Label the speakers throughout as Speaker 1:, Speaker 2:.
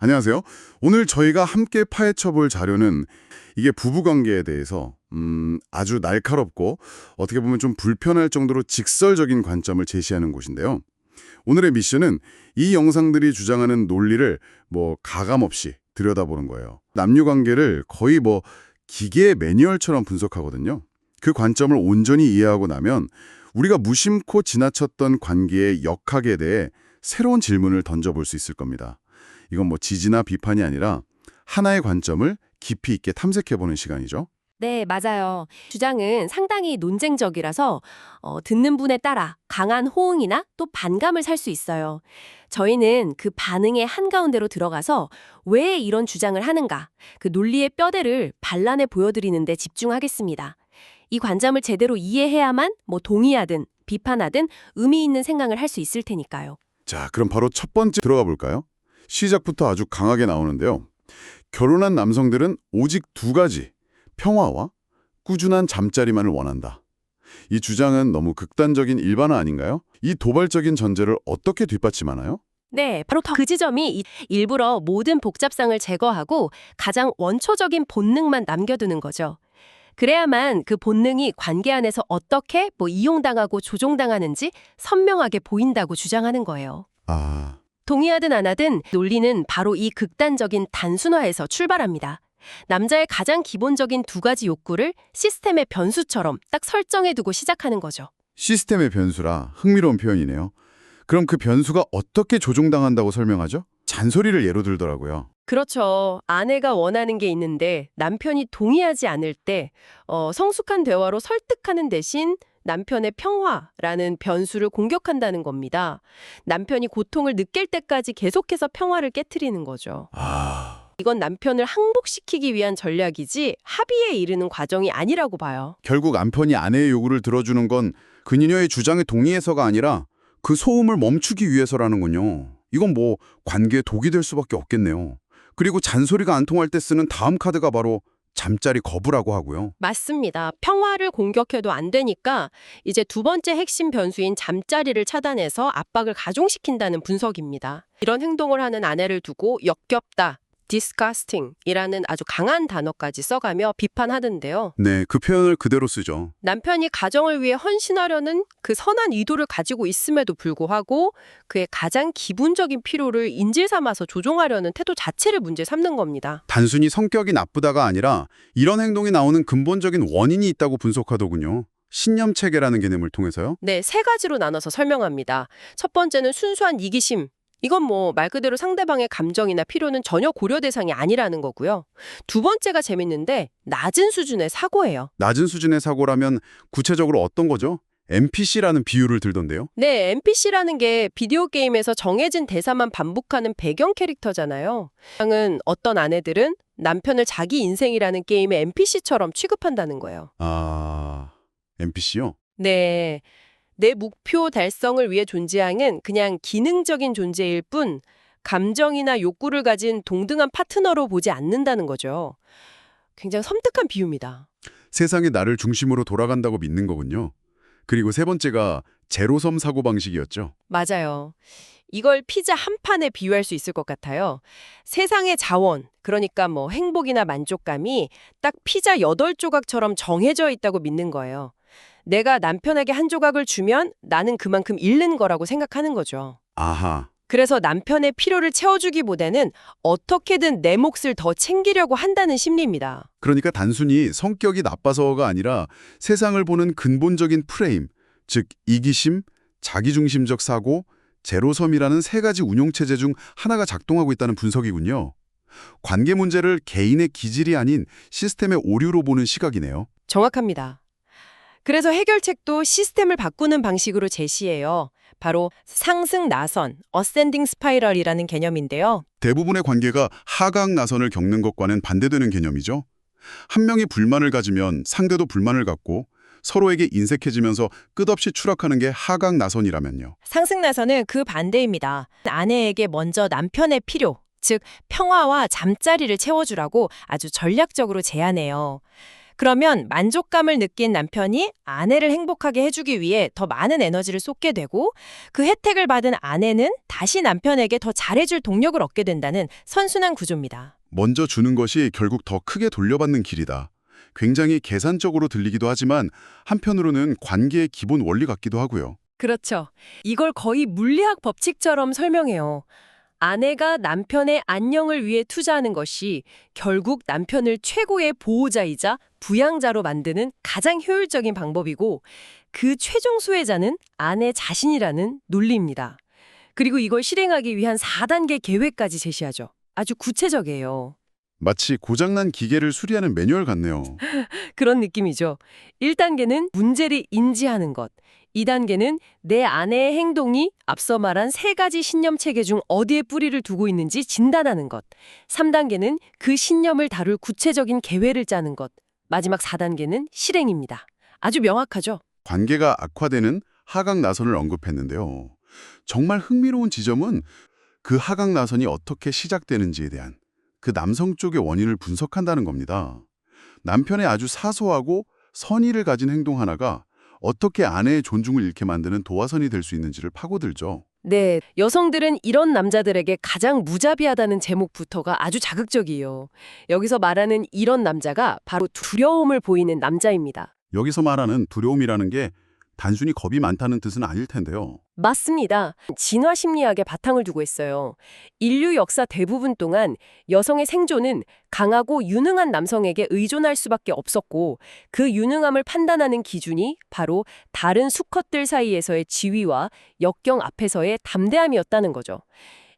Speaker 1: 안녕하세요. 오늘 저희가 함께 파헤쳐 볼 자료는 이게 부부관계에 대해서 아주 날카롭고 어떻게 보면 좀 불편할 정도로 직설적인 관점을 제시하는 곳인데요. 오늘의 미션은 이 영상들이 주장하는 논리를 가감없이 들여다보는 거예요. 남녀관계를 거의 기계의 매뉴얼처럼 분석하거든요. 그 관점을 온전히 이해하고 나면 우리가 무심코 지나쳤던 관계의 역학에 대해 새로운 질문을 던져볼 수 있을 겁니다. 이건 지지나 비판이 아니라 하나의 관점을 깊이 있게 탐색해보는 시간이죠.
Speaker 2: 네, 맞아요. 주장은 상당히 논쟁적이라서 듣는 분에 따라 강한 호응이나 또 반감을 살 수 있어요. 저희는 그 반응의 한가운데로 들어가서 왜 이런 주장을 하는가, 그 논리의 뼈대를 반란해 보여드리는 데 집중하겠습니다. 이 관점을 제대로 이해해야만 동의하든 비판하든 의미 있는 생각을 할 수 있을 테니까요.
Speaker 1: 자, 그럼 바로 첫 번째 들어가 볼까요? 시작부터 아주 강하게 나오는데요. 결혼한 남성들은 오직 두 가지, 평화와 꾸준한 잠자리만을 원한다. 이 주장은 너무 극단적인 일반화 아닌가요? 이 도발적인 전제를 어떻게 뒷받침하나요?
Speaker 2: 네, 바로 그 지점이 일부러 모든 복잡성을 제거하고 가장 원초적인 본능만 남겨두는 거죠. 그래야만 그 본능이 관계 안에서 어떻게 이용당하고 조종당하는지 선명하게 보인다고 주장하는 거예요.
Speaker 1: 아,
Speaker 2: 동의하든 안 하든 논리는 바로 이 극단적인 단순화에서 출발합니다. 남자의 가장 기본적인 두 가지 욕구를 시스템의 변수처럼 딱 설정해두고 시작하는 거죠.
Speaker 1: 시스템의 변수라 흥미로운 표현이네요. 그럼 그 변수가 어떻게 조종당한다고 설명하죠? 잔소리를 예로 들더라고요.
Speaker 2: 그렇죠. 아내가 원하는 게 있는데 남편이 동의하지 않을 때 성숙한 대화로 설득하는 대신 남편의 평화라는 변수를 공격한다는 겁니다. 남편이 고통을 느낄 때까지 계속해서 평화를 깨트리는 거죠. 이건 남편을 항복시키기 위한 전략이지 합의에 이르는 과정이 아니라고 봐요.
Speaker 1: 결국 남편이 아내의 요구를 들어주는 건 그녀의 주장에 동의해서가 아니라 그 소음을 멈추기 위해서라는군요. 이건 관계에 독이 될 수밖에 없겠네요. 그리고 잔소리가 안 통할 때 쓰는 다음 카드가 바로 잠자리 거부라고 하고요.
Speaker 2: 맞습니다. 평화를 공격해도 안 되니까 이제 두 번째 핵심 변수인 잠자리를 차단해서 압박을 가중시킨다는 분석입니다. 이런 행동을 하는 아내를 두고 역겹다, disgusting이라는 아주 강한 단어까지 써가며 비판하던데요.
Speaker 1: 네, 그 표현을 그대로 쓰죠.
Speaker 2: 남편이 가정을 위해 헌신하려는 그 선한 의도를 가지고 있음에도 불구하고 그의 가장 기본적인 필요를 인질 삼아서 조종하려는 태도 자체를 문제 삼는 겁니다.
Speaker 1: 단순히 성격이 나쁘다가 아니라 이런 행동이 나오는 근본적인 원인이 있다고 분석하더군요. 신념체계라는 개념을 통해서요.
Speaker 2: 네, 세 가지로 나눠서 설명합니다. 첫 번째는 순수한 이기심. 이건 말 그대로 상대방의 감정이나 필요는 전혀 고려 대상이 아니라는 거고요. 두 번째가 재밌는데 낮은 수준의 사고예요.
Speaker 1: 낮은 수준의 사고라면 구체적으로 어떤 거죠? NPC라는 비유를 들던데요.
Speaker 2: 네, NPC라는 게 비디오 게임에서 정해진 대사만 반복하는 배경 캐릭터잖아요. 은 어떤 아내들은 남편을 자기 인생이라는 게임의 NPC처럼 취급한다는 거예요.
Speaker 1: 아, NPC요?
Speaker 2: 네. 내 목표 달성을 위해 존재하는 그냥 기능적인 존재일 뿐 감정이나 욕구를 가진 동등한 파트너로 보지 않는다는 거죠. 굉장히 섬뜩한 비유입니다.
Speaker 1: 세상이 나를 중심으로 돌아간다고 믿는 거군요. 그리고 세 번째가 제로섬 사고방식이었죠.
Speaker 2: 맞아요. 이걸 피자 한 판에 비유할 수 있을 것 같아요. 세상의 자원, 그러니까 행복이나 만족감이 딱 피자 8조각처럼 정해져 있다고 믿는 거예요. 내가 남편에게 한 조각을 주면 나는 그만큼 잃는 거라고 생각하는 거죠.
Speaker 1: 아하,
Speaker 2: 그래서 남편의 필요를 채워주기보다는 어떻게든 내 몫을 더 챙기려고 한다는 심리입니다.
Speaker 1: 그러니까 단순히 성격이 나빠서가 아니라 세상을 보는 근본적인 프레임, 즉 이기심, 자기중심적 사고, 제로섬이라는 세 가지 운용체제 중 하나가 작동하고 있다는 분석이군요. 관계 문제를 개인의 기질이 아닌 시스템의 오류로 보는 시각이네요.
Speaker 2: 정확합니다. 그래서 해결책도 시스템을 바꾸는 방식으로 제시해요. 바로 상승 나선, 어센딩 스파이럴이라는 개념인데요.
Speaker 1: 대부분의 관계가 하강 나선을 겪는 것과는 반대되는 개념이죠. 한 명이 불만을 가지면 상대도 불만을 갖고 서로에게 인색해지면서 끝없이 추락하는 게 하강 나선이라면요.
Speaker 2: 상승 나선은 그 반대입니다. 아내에게 먼저 남편의 필요, 즉 평화와 잠자리를 채워주라고 아주 전략적으로 제안해요.
Speaker 3: 그러면 만족감을 느낀 남편이 아내를 행복하게 해주기 위해 더 많은 에너지를 쏟게 되고 그 혜택을 받은 아내는 다시 남편에게 더 잘해줄 동력을 얻게 된다는 선순환 구조입니다.
Speaker 1: 먼저 주는 것이 결국 더 크게 돌려받는 길이다. 굉장히 계산적으로 들리기도 하지만 한편으로는 관계의 기본 원리 같기도 하고요.
Speaker 2: 그렇죠. 이걸 거의 물리학 법칙처럼 설명해요. 아내가 남편의 안녕을 위해 투자하는 것이 결국 남편을 최고의 보호자이자 부양자로 만드는 가장 효율적인 방법이고 그 최종 수혜자는 아내 자신이라는 논리입니다. 그리고 이걸 실행하기 위한 4단계 계획까지 제시하죠. 아주 구체적이에요.
Speaker 1: 마치 고장난 기계를 수리하는 매뉴얼 같네요.
Speaker 2: 그런 느낌이죠. 1단계는 문제를 인지하는 것. 2단계는 내 아내의 행동이 앞서 말한 3가지 신념 체계 중 어디에 뿌리를 두고 있는지 진단하는 것. 3단계는 그 신념을 다룰 구체적인 계획을 짜는 것. 마지막 4단계는 실행입니다. 아주 명확하죠?
Speaker 1: 관계가 악화되는 하강 나선을 언급했는데요. 정말 흥미로운 지점은 그 하강 나선이 어떻게 시작되는지에 대한 그 남성 쪽의 원인을 분석한다는 겁니다. 남편의 아주 사소하고 선의를 가진 행동 하나가 어떻게 아내의 존중을 잃게 만드는 도화선이 될 수 있는지를 파고들죠.
Speaker 2: 네, 여성들은 이런 남자들에게 가장 무자비하다는 제목부터가 아주 자극적이에요. 여기서 말하는 이런 남자가 바로 두려움을 보이는 남자입니다.
Speaker 1: 여기서 말하는 두려움이라는 게 단순히 겁이 많다는 뜻은 아닐 텐데요.
Speaker 2: 맞습니다. 진화 심리학에 바탕을 두고 있어요. 인류 역사 대부분 동안 여성의 생존은 강하고 유능한 남성에게 의존할 수밖에 없었고 그 유능함을 판단하는 기준이 바로 다른 수컷들 사이에서의 지위와 역경 앞에서의 담대함이었다는 거죠.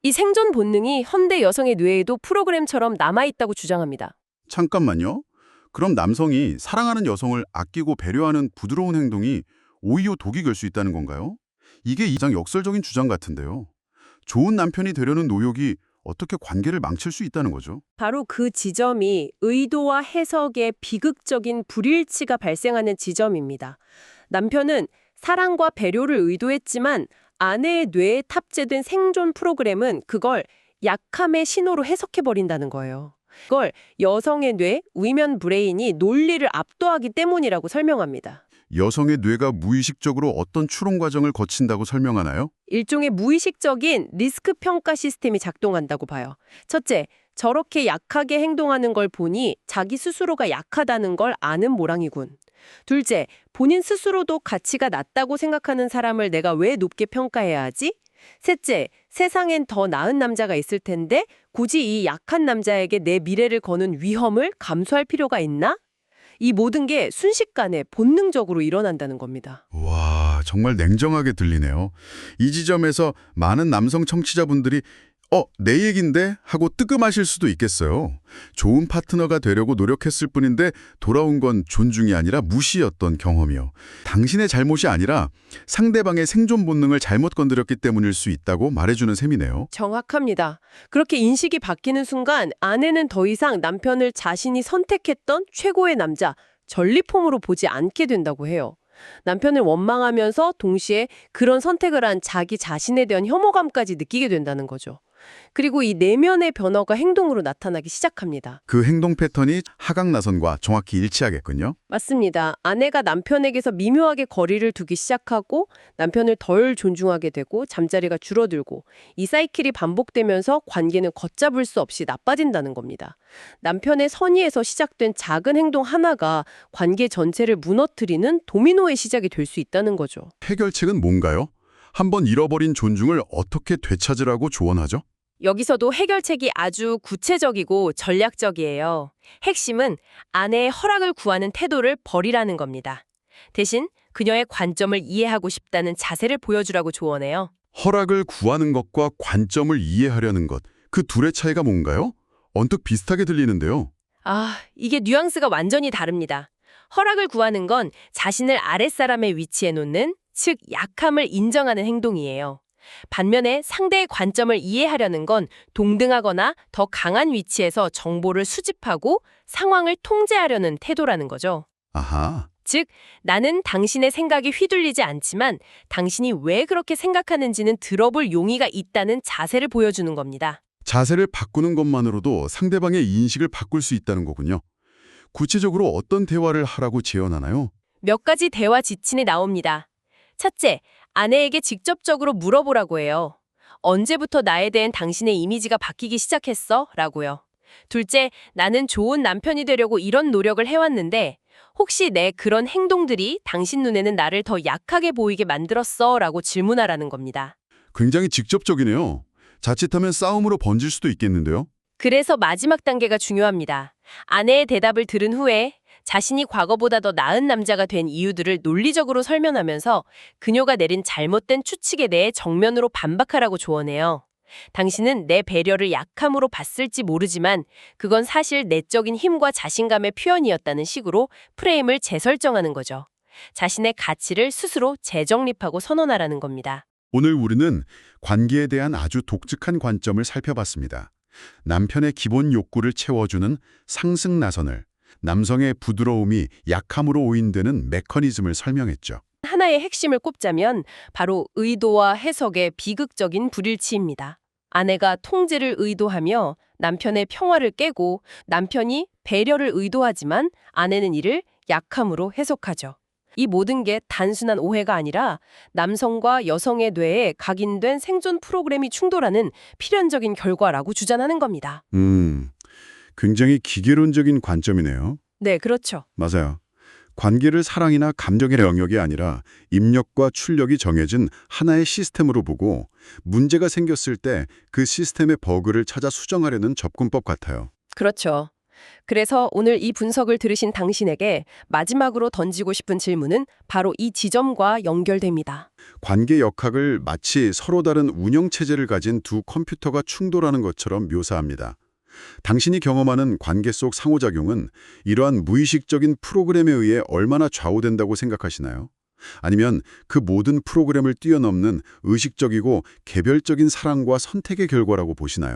Speaker 2: 이 생존 본능이 현대 여성의 뇌에도 프로그램처럼 남아있다고 주장합니다.
Speaker 1: 잠깐만요. 그럼 남성이 사랑하는 여성을 아끼고 배려하는 부드러운 행동이 오히려 독이 될 수 있다는 건가요? 이게 가장 역설적인 주장 같은데요. 좋은 남편이 되려는 노력이 어떻게 관계를 망칠 수 있다는 거죠?
Speaker 2: 바로 그 지점이 의도와 해석의 비극적인 불일치가 발생하는 지점입니다. 남편은 사랑과 배려를 의도했지만 아내의 뇌에 탑재된 생존 프로그램은 그걸 약함의 신호로 해석해버린다는 거예요. 그걸 여성의 뇌, 위면 브레인이 논리를 압도하기 때문이라고 설명합니다.
Speaker 1: 여성의 뇌가 무의식적으로 어떤 추론 과정을 거친다고 설명하나요?
Speaker 2: 일종의 무의식적인 리스크 평가 시스템이 작동한다고 봐요. 첫째, 저렇게 약하게 행동하는 걸 보니 자기 스스로가 약하다는 걸 아는 모양이군. 둘째, 본인 스스로도 가치가 낮다고 생각하는 사람을 내가 왜 높게 평가해야 하지? 셋째, 세상엔 더 나은 남자가 있을 텐데 굳이 이 약한 남자에게 내 미래를 거는 위험을 감수할 필요가 있나? 이 모든 게 순식간에 본능적으로 일어난다는 겁니다.
Speaker 1: 와, 정말 냉정하게 들리네요. 이 지점에서 많은 남성 청취자분들이 내 얘긴데? 하고 뜨끔하실 수도 있겠어요. 좋은 파트너가 되려고 노력했을 뿐인데 돌아온 건 존중이 아니라 무시였던 경험이요. 당신의 잘못이 아니라 상대방의 생존 본능을 잘못 건드렸기 때문일 수 있다고 말해주는 셈이네요.
Speaker 2: 정확합니다. 그렇게 인식이 바뀌는 순간 아내는 더 이상 남편을 자신이 선택했던 최고의 남자, 전리품으로 보지 않게 된다고 해요. 남편을 원망하면서 동시에 그런 선택을 한 자기 자신에 대한 혐오감까지 느끼게 된다는 거죠. 그리고 이 내면의 변화가 행동으로 나타나기 시작합니다.
Speaker 1: 그 행동 패턴이 하강 나선과 정확히 일치하겠군요.
Speaker 2: 맞습니다. 아내가 남편에게서 미묘하게 거리를 두기 시작하고 남편을 덜 존중하게 되고 잠자리가 줄어들고 이 사이클이 반복되면서 관계는 걷잡을 수 없이 나빠진다는 겁니다. 남편의 선의에서 시작된 작은 행동 하나가 관계 전체를 무너뜨리는 도미노의 시작이 될 수 있다는 거죠.
Speaker 1: 해결책은 뭔가요? 한번 잃어버린 존중을 어떻게 되찾으라고 조언하죠?
Speaker 2: 여기서도 해결책이 아주 구체적이고 전략적이에요. 핵심은 아내의 허락을 구하는 태도를 버리라는 겁니다. 대신 그녀의 관점을 이해하고 싶다는 자세를 보여주라고 조언해요.
Speaker 1: 허락을 구하는 것과 관점을 이해하려는 것, 그 둘의 차이가 뭔가요? 언뜻 비슷하게 들리는데요.
Speaker 2: 이게 뉘앙스가 완전히 다릅니다. 허락을 구하는 건 자신을 아랫사람의 위치에 놓는, 즉 약함을 인정하는 행동이에요. 반면에 상대의 관점을 이해하려는 건 동등하거나 더 강한 위치에서 정보를 수집하고 상황을 통제하려는 태도라는 거죠.
Speaker 1: 아하,
Speaker 2: 즉, 나는 당신의 생각에 휘둘리지 않지만 당신이 왜 그렇게 생각하는지는 들어볼 용의가 있다는 자세를 보여주는 겁니다.
Speaker 1: 자세를 바꾸는 것만으로도 상대방의 인식을 바꿀 수 있다는 거군요. 구체적으로 어떤 대화를 하라고 제언하나요?
Speaker 2: 몇 가지 대화 지침이 나옵니다. 첫째, 아내에게 직접적으로 물어보라고 해요. 언제부터 나에 대한 당신의 이미지가 바뀌기 시작했어? 라고요. 둘째, 나는 좋은 남편이 되려고 이런 노력을 해왔는데 혹시 내 그런 행동들이 당신 눈에는 나를 더 약하게 보이게 만들었어? 라고 질문하라는 겁니다.
Speaker 1: 굉장히 직접적이네요. 자칫하면 싸움으로 번질 수도 있겠는데요.
Speaker 2: 그래서 마지막 단계가 중요합니다. 아내의 대답을 들은 후에 자신이 과거보다 더 나은 남자가 된 이유들을 논리적으로 설명하면서 그녀가 내린 잘못된 추측에 대해 정면으로 반박하라고 조언해요. 당신은 내 배려를 약함으로 봤을지 모르지만 그건 사실 내적인 힘과 자신감의 표현이었다는 식으로 프레임을 재설정하는 거죠. 자신의 가치를 스스로 재정립하고 선언하라는 겁니다.
Speaker 1: 오늘 우리는 관계에 대한 아주 독특한 관점을 살펴봤습니다. 남편의 기본 욕구를 채워주는 상승 나선을, 남성의 부드러움이 약함으로 오인되는 메커니즘을 설명했죠.
Speaker 2: 하나의 핵심을 꼽자면 바로 의도와 해석의 비극적인 불일치입니다. 아내가 통제를 의도하며 남편의 평화를 깨고 남편이 배려를 의도하지만 아내는 이를 약함으로 해석하죠. 이 모든 게 단순한 오해가 아니라 남성과 여성의 뇌에 각인된 생존 프로그램이 충돌하는 필연적인 결과라고 주장하는 겁니다.
Speaker 1: 굉장히 기계론적인 관점이네요.
Speaker 2: 네, 그렇죠.
Speaker 1: 맞아요. 관계를 사랑이나 감정의 영역이 아니라 입력과 출력이 정해진 하나의 시스템으로 보고 문제가 생겼을 때 그 시스템의 버그를 찾아 수정하려는 접근법 같아요.
Speaker 2: 그렇죠. 그래서 오늘 이 분석을 들으신 당신에게 마지막으로 던지고 싶은 질문은 바로 이 지점과 연결됩니다.
Speaker 1: 관계 역학을 마치 서로 다른 운영체제를 가진 두 컴퓨터가 충돌하는 것처럼 묘사합니다. 당신이 경험하는 관계 속 상호작용은 이러한 무의식적인 프로그램에 의해 얼마나 좌우된다고 생각하시나요? 아니면 그 모든 프로그램을 뛰어넘는 의식적이고 개별적인 사랑과 선택의 결과라고 보시나요?